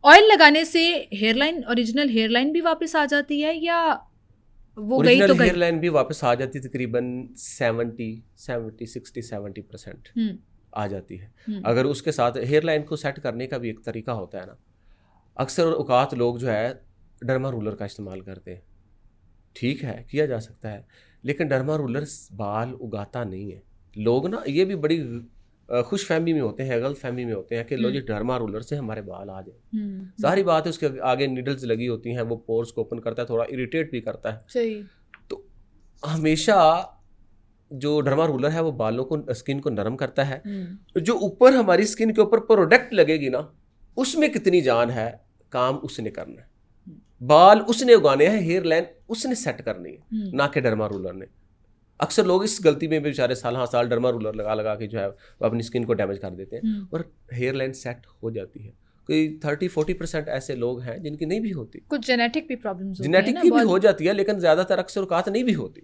Oil लगाने से hairline, original hairline भी वापस आ जाती है या वो गई तो ओरिजिनल गई? हेयर लाइन भी वापस आ जाती है, तकरीबन 70-60-70% आ जाती है। अगर उसके साथ हेयर लाइन को सेट करने का भी एक तरीका होता है ना, अक्सर औकात लोग जो है डर्मा रूलर का इस्तेमाल करते हैं। ठीक है, किया जा सकता है, लेकिन डर्मा रूलर बाल उगाता नहीं है। लोग ना ये भी बड़ी खुश फहमी में होते हैं, गलत फहमी में होते हैं कि लो जी डर्मा रूलर से हमारे बाल आ जाए। सारी बात है उसके आगे निडल्स लगी होती हैं, वो पोर्स को ओपन करता है, थोड़ा इरिटेट भी करता है। सही। तो हमेशा जो डर्मा रूलर है वो बालों को, स्किन को नरम करता है। जो ऊपर हमारी स्किन के ऊपर प्रोडक्ट लगेगी ना, उसमें कितनी जान है, काम उसने करना है। बाल उसने उगाने हैं, हेयर लाइन उसने सेट करनी है, ना कि डर्मा रूलर ने। अक्सर लोग इस गलती में बेचारे साल डर्मा रूलर लगा लगा के जो है वो अपनी स्किन को डैमेज कर देते हैं, और हेयर लाइन सेट हो जाती है। कोई 30-40% ऐसे लोग हैं जिनकी नहीं भी होती। कुछ जेनेटिक भी प्रॉब्लम्स होती है जेनेटिक ना, की भी हो जाती है, लेकिन ज्यादातर अक्सर औकात नहीं भी होती।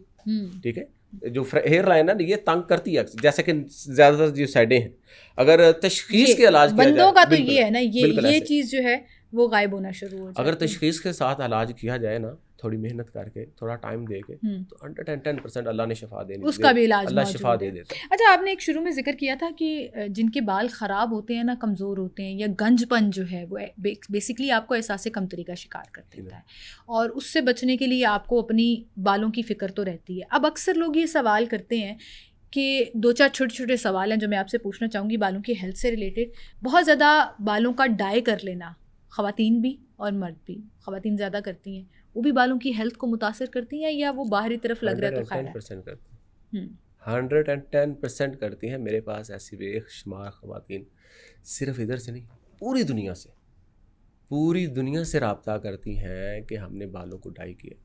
ठीक है, जो हेयर लाइन है ये तंग करती है, जैसे कि ज्यादातर जो साइडें हैं, अगर तशखीस के इलाज किया बंदों जाए, का तो बिल्कुल ये है ना, बिल्कुल ये ऐसे। चीज जो है वो गायब होना शुरू हो जाती अगर है। तशखीस के साथ इलाज किया जाए ना, थोड़ी मेहनत करके, थोड़ा टाइम दे के, तो 110% अल्लाह ने शिफा देनी, उसका भी इलाज अल्लाह शिफा मौजूद दे है। देता है। अच्छा, आपने एक शुरू में जिक्र किया था कि जिनके बाल ख़राब होते हैं ना, कमज़ोर होते हैं, या गंजपन जो है वो बेसिकली आपको एहसास कमतरी का शिकार कर देता है, और उससे बचने के लिए आपको अपनी बालों की फ़िक्र तो रहती है। अब अक्सर लोग ये सवाल करते हैं कि 2-4 छोटे छोटे सवाल हैं जो मैं आपसे पूछना चाहूँगी बालों की हेल्थ से रिलेटेड। बहुत ज़्यादा बालों का डाई कर लेना, ख़वातीन भी और मर्द भी, ख़वातीन ज़्यादा करती हैं, वो भी बालों की हेल्थ को मुतासर करती हैं, या वो बाहरी तरफ लग रहा है तो खैर है? 110% करती हैं, 110% करती हैं। मेरे पास ऐसी बेशुमार ख़वातीन, सिर्फ इधर से नहीं, पूरी दुनिया से रब्ता करती हैं कि हमने बालों को डाई किया।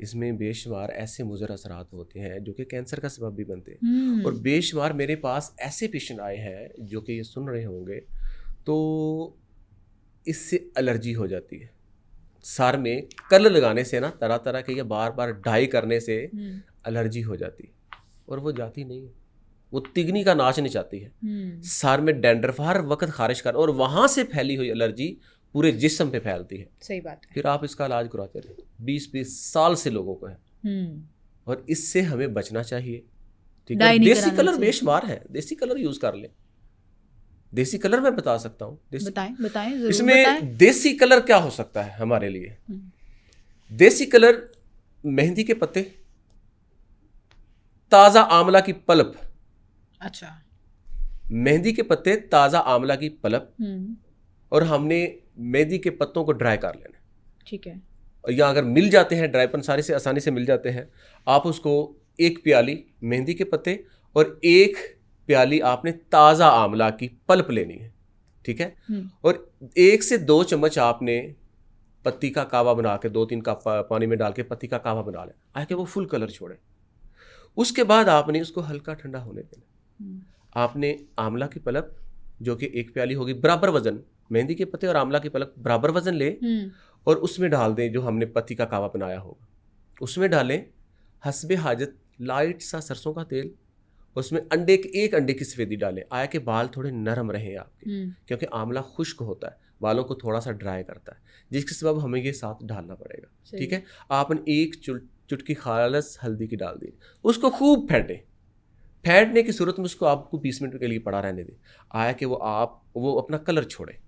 इसमें बेशुमार ऐसे मुज़र असरात होते हैं जो कि कैंसर का सबब भी बनते हैं। और बेशुमार मेरे पास ऐसे पेशेंट आए हैं जो कि ये सुन रहे होंगे, तो इससे एलर्जी हो जाती है। सर में कलर लगाने से ना, तरह तरह के, या बार बार डाई करने से एलर्जी हो जाती है, और वो जाती नहीं है। वो तिगनी का नाच नहीं चाहती है। सर में डैंड्रफ हर वक्त खारिश कर, और वहाँ से फैली हुई एलर्जी पूरे जिस्म पे फैलती है। सही बात है। फिर आप इसका इलाज कराते रहे, 20-20 साल से लोगों को है, और इससे हमें बचना चाहिए। ठीक है, देसी कलर बेशुमार है, देसी कलर यूज कर लें। देसी कलर मैं बता सकता हूँ, बताएं जरूर। इसमें देसी कलर क्या हो सकता है हमारे लिए? देसी कलर, मेहंदी के पत्ते, ताजा आंवला की पल्प। अच्छा। मेहंदी के पत्ते, ताजा आंवला की पल्प, और हमने मेहंदी के पत्तों को ड्राई कर लेना। ठीक है। और या अगर मिल जाते हैं ड्राईपन, सारे से आसानी से मिल जाते हैं, आप उसको 1 प्याली मेहंदी के पत्ते और 1 प्याली आपने ताज़ा आंवला की पल्प लेनी है। ठीक है, और 1 से 2 चम्मच आपने पत्ती का कावा बना के, 2-3 कप पानी में डाल के पत्ती का कावा बना लें, आके वो फुल कलर छोड़े। उसके बाद आपने उसको हल्का ठंडा होने देना। आपने आंवला की पल्प, जो कि 1 प्याली होगी, बराबर वजन, मेहंदी के पत्ते और आंवला की पल्प बराबर वजन ले, और उसमें डाल दें जो हमने पत्ती का कावा बनाया होगा, उसमें डालें हस्बे हाजत लाइट सा सरसों का तेल, उसमें एक अंडे की सफेदी डालें, आया कि बाल थोड़े नरम रहें आपके, क्योंकि आंवला खुश्क होता है, बालों को थोड़ा सा ड्राई करता है, जिसके सबब हमें ये साथ डालना पड़ेगा। ठीक है, आपने 1 चुटकी खालस हल्दी की डाल दी, उसको खूब फेंटने की सूरत में उसको आपको 20 मिनट के लिए पड़ा रहने दें, आया कि वो अपना कलर छोड़े।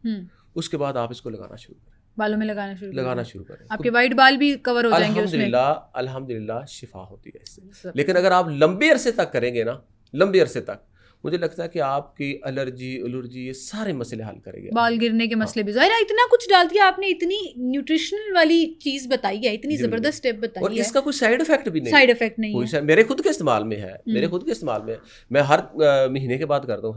उसके बाद आप इसको लगाना शुरू करें, बालों में लगाना शुरू करें। तो आपके वाइट बाल भी कवर हो जाएंगे उसमें। अल्हम्दुलिल्लाह शिफा होती है इससे। लेकिन अगर आप लंबे अरसे तक करेंगे ना, लंबे अरसे तक, मुझे लगता है कि आपकी एलर्जी ये सारे मसले हल करेंगे। बाल गिरने के मसले भी। ज़ाहिर है इतना कुछ डाल दिया आपने, इतनी न्यूट्रिशनल वाली चीज बताई है, इतनी जबरदस्त स्टेप बताई है, और इसका कोई साइड इफेक्ट भी नहीं, मेरे खुद के इस्तेमाल में है, मैं हर महीने के बाद करता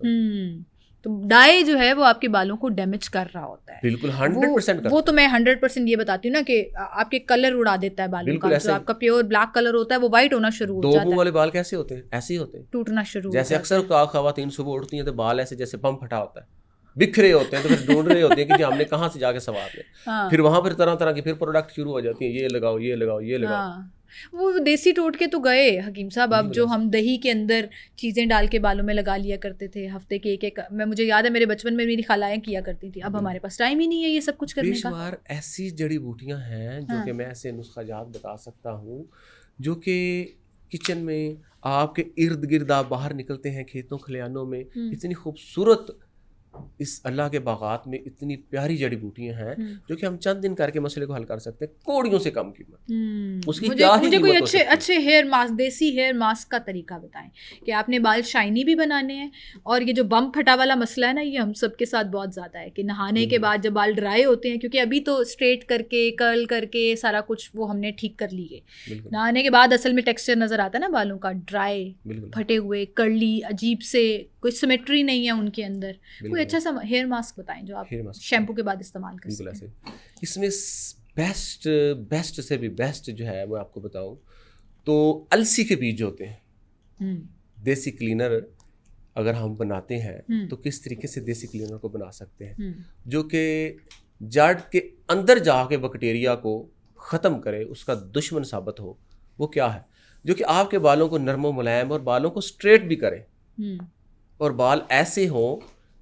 हूँ, तो डाई जो है वो आपके बालों को डैमेज कर रहा होता है। बिल्कुल 100% वो तो मैं 100% ये बताती हूँ ना कि आपके कलर उड़ा देता है बालों का। जो आपका प्योर ब्लैक कलर होता है वो व्हाइट होना शुरू हो जाता है। 2 मुंह वाले बाल कैसे होते हैं? ऐसे ही होते हैं, टूटना शुरू, जैसे अक्सर ख़वातीन सुबह उठती हैं तो बाल ऐसे जैसे बम फटा होता है, बिखरे होते हैं, तो फिर ढूंढ रहे होते हैं कि हमने कहाँ से जाके सवार ले। फिर वहां पर तरह तरह की फिर प्रोडक्ट शुरू हो जाती है, ये लगाओ। वो देसी टोटके तो गए हकीम साहब। अब जो हम दही के अंदर चीज़ें डाल के बालों में लगा लिया करते थे हफ्ते के एक मुझे याद है मेरे बचपन में मेरी खालाएं किया करती थी। अब हमारे पास टाइम ही नहीं है ये सब कुछ करने का। बेशुमार ऐसी जड़ी बूटियां हैं जो कि मैं ऐसे नुस्खाजात बता सकता हूँ जो कि किचन में आपके इर्द गिर्द आप बाहर निकलते हैं खेतों खलियानों में, इतनी खूबसूरत इस अल्लाह के बागात में इतनी प्यारी जड़ी बूटियां हैं जो कि हम चंद दिन करके मसले को हल कर सकते हैं, कौड़ियों से कम कीमत। उसकी क्या ही मुझे कोई कीमत हो सकती है। अच्छे हेयर मास्क, देसी हेयर मास्क का तरीका बताएं कि आपने बाल शाइनी भी बनाने हैं। और ये जो बम फटा वाला मसला है ना, ये हम सबके साथ बहुत ज़्यादा है कि नहाने के बाद जब बाल ड्राई होते हैं, क्योंकि अभी तो स्ट्रेट करके कर्ल करके सारा कुछ वो हमने ठीक कर लिए, नहाने के बाद असल में टेक्सचर नज़र आता है ना बालों का, ड्राई, फटे हुए, कर्ली, अजीब से, कोई सिमेट्री नहीं है उनके अंदर। कोई अच्छा सा हेयर मास्क बताएं जो आप शैम्पू के बाद इस्तेमाल कर सकते हैं। इसमें बेस्ट से भी बेस्ट जो है मैं आपको बताऊं तो अलसी के बीज होते हैं। देसी क्लीनर अगर हम बनाते हैं तो किस तरीके से देसी क्लीनर को बना सकते हैं जो कि जड़ के अंदर जाके बैक्टीरिया को ख़त्म करे, उसका दुश्मन साबित हो। वो क्या है जो कि आपके बालों को नरम मुलायम और बालों को स्ट्रेट भी करे और बाल ऐसे हों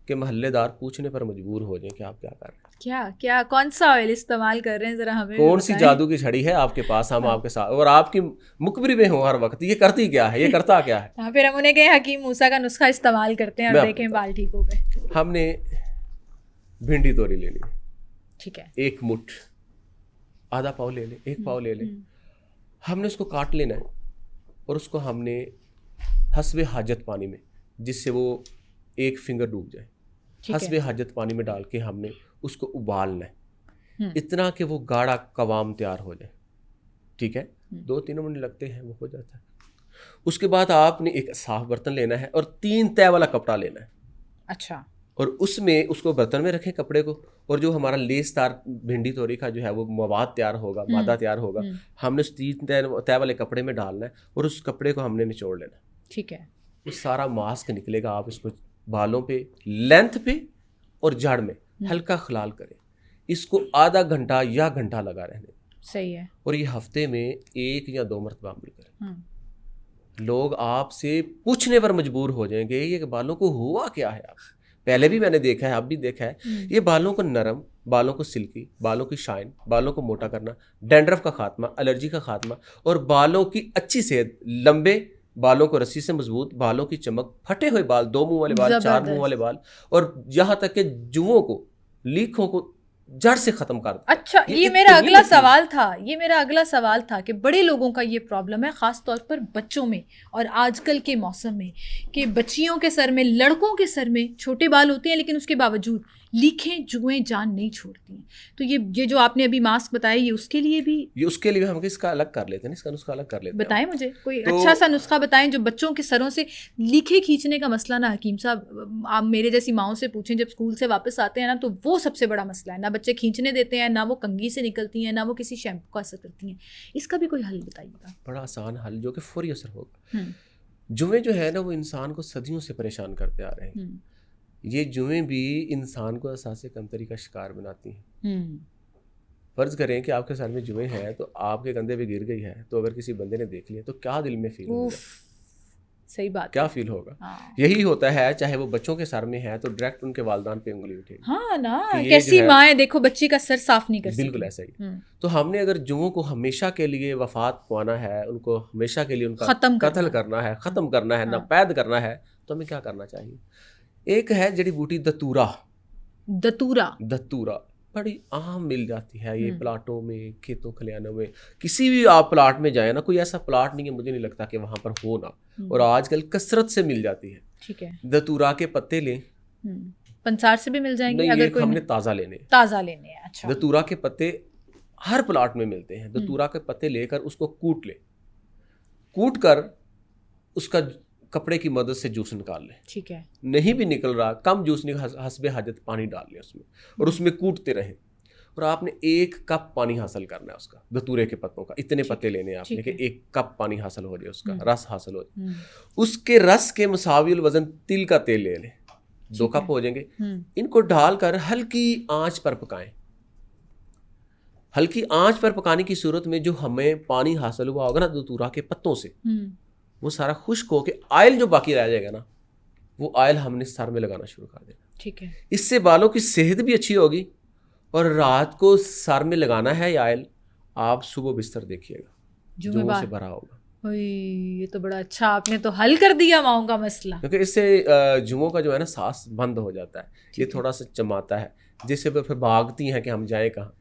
कि महल्लेदार पूछने पर मजबूर हो जाएं कि आप क्या कर रहे हैं, क्या कौन सा ऑयल इस्तेमाल कर रहे हैं, जरा हमें कौन सी जादू की छड़ी है आपके पास, हम आपके साथ और आपकी मुखबिरी में हो हर वक्त, ये करती क्या है, ये करता क्या है। हाँ, फिर हम उन्हें कहे हकीम मूसा का नुस्खा इस्तेमाल करते हैं और देखें बाल ठीक हो गए। हमने भिंडी तोरी लेनी है, ठीक है, एक मुट्ठ, आधा पाव ले ले, एक पाव ले ले, हमने उसको काट लेना है और उसको हमने हस्बे हाजत पानी में, जिससे वो एक फिंगर डूब जाए, हस्बे हाजत पानी में डाल के हमने उसको उबालना है इतना कि वो गाढ़ा कवाम तैयार हो जाए। ठीक है, 2-3 मिनट लगते हैं, वो हो जाता है। उसके बाद आपने एक साफ बर्तन लेना है और 3 तय वाला कपड़ा लेना है। अच्छा, और उसमें उसको बर्तन में रखें कपड़े को, और जो हमारा लेसदार भिंडी तोरी का जो है वो मवाद तैयार होगा, मादा तैयार होगा, हमने उस 3 तय वाले कपड़े में डालना है और उस कपड़े को हमने निचोड़ लेना। ठीक है, वो सारा मास्क निकलेगा। आप इसको बालों पे, लेंथ पे और जड़ में हल्का खलाल करें, इसको आधा घंटा या घंटा लगा रहने। सही है। और ये हफ्ते में 1 या 2 मरतबा अमल करें। लोग आपसे पूछने पर मजबूर हो जाएंगे ये बालों को हुआ क्या है। आप पहले भी मैंने देखा है, अब भी देखा है, ये बालों को नरम, बालों को सिल्की, बालों की शाइन, बालों को मोटा करना, डैंड्रफ का खात्मा, एलर्जी का खात्मा और बालों की अच्छी सेहत, लंबे बालों को रस्सी से मजबूत, बालों की चमक, फटे हुए बाल, 2 मुंह वाले बाल, 4 मुंह वाले बाल, और यहाँ तक कि जुओं को, लीखों को जड़ से खत्म कर दे। अच्छा, ये मेरा अगला सवाल था, कि बड़े लोगों का ये प्रॉब्लम है, खास तौर पर बच्चों में और आजकल के मौसम में, कि बच्चियों के सर में, लड़कों के सर में छोटे बाल होते हैं लेकिन उसके बावजूद लीखें जुएं जान नहीं छोड़ती हैं। तो ये जो आपने अभी मास्क बताया, ये उसके लिए भी हम इसका अलग कर लेते हैं, इसका नुस्खा अलग कर लेते हैं। बताएं मुझे कोई अच्छा सा नुस्खा बताएं जो बच्चों के सरों से लीखे खींचने का मसला ना, हकीम साहब आप मेरे जैसी माओं से पूछें, जब स्कूल से वापस आते हैं ना तो वो सबसे बड़ा मसला है, ना बच्चे खींचने देते हैं, ना वो कंघी से निकलती हैं, ना वो किसी शैम्पू का असर करती हैं। इसका भी कोई हल बताइएगा। बड़ा आसान हल जो कि फौरी असर होगा। जुएं जो है ना वो इंसान को सदियों से परेशान करते आ रहे हैं। ये जुएं भी इंसान को असासे कमतरी का शिकार बनाती हैं। फर्ज करें कि आपके सर में जुएं हैं तो आपके कंधे पे गिर गई है, तो अगर किसी बंदे ने देख लिया तो क्या दिल में फील होगा? सही बात, क्या फील होगा? यही होता है, चाहे वो बच्चों के सर में है तो डायरेक्ट उनके वालिदान पे उंगली उठेगी। हाँ ना, कैसी माँ है देखो बच्ची का सर साफ नहीं कर सकती। बिल्कुल ऐसा ही। तो हमने अगर जुओं को हमेशा के लिए वफात पाना है, उनको हमेशा के लिए उनका कत्ल करना है, ख़त्म करना है, नापैद करना है, तो हमें क्या करना चाहिए? एक है जड़ी बूटी दतूरा बड़ी आम मिल जाती है ये प्लाटों में, खेतों खलियानों में, किसी भी आप प्लाट में जाए ना, कोई ऐसा प्लाट नहीं है मुझे नहीं लगता कि वहाँ पर हो ना, और आजकल कसरत से मिल जाती है। ठीक है, दतूरा के पत्ते लें, पंसार से भी मिल जाएंगे अगर कोई हमने ताज़ा लेने हैं। अच्छा, दतूरा के पत्ते हर प्लाट में मिलते हैं। दतूरा के पत्ते लेकर उसको कूट कर उसका कपड़े की मदद से जूस निकाल लें। ठीक है, नहीं भी निकल रहा, कम जूस निकल, हस्बे हाजत पानी डाल लें उसमें और उसमें कूटते रहें। और आपने 1 कप पानी हासिल करना है उसका, दतूरे के पत्तों का। इतने पत्ते लेने हैं आपने कि 1 कप पानी हासिल हो जाए, उसका रस हासिल हो जाए। उसके रस के मुसाविल वजन तिल का तेल ले लें, 2 कप हो जाएंगे। इनको डालकर हल्की आंच पर पकाएं, हल्की आंच पर पकाने की सूरत में जो हमें पानी हासिल हुआ होगा ना दूतूरा के पत्तों से, वो सारा खुश्क होके ऑयल जो बाकी रह जाएगा ना, वो ऑयल हमने सर में लगाना शुरू कर देना। ठीक है। इससे बालों की सेहत भी अच्छी होगी। और रात को सर में लगाना है ये ऑयल, आप सुबह बिस्तर देखिएगा जुमों से भरा होगा। ये तो बड़ा अच्छा, आपने तो हल कर दिया माओं का मसला। क्योंकि इससे जुमों का जो है ना सांस बंद हो जाता है, ये थोड़ा सा चमाता है, जिससे फिर भागती हैं कि हम जाएं कहाँ।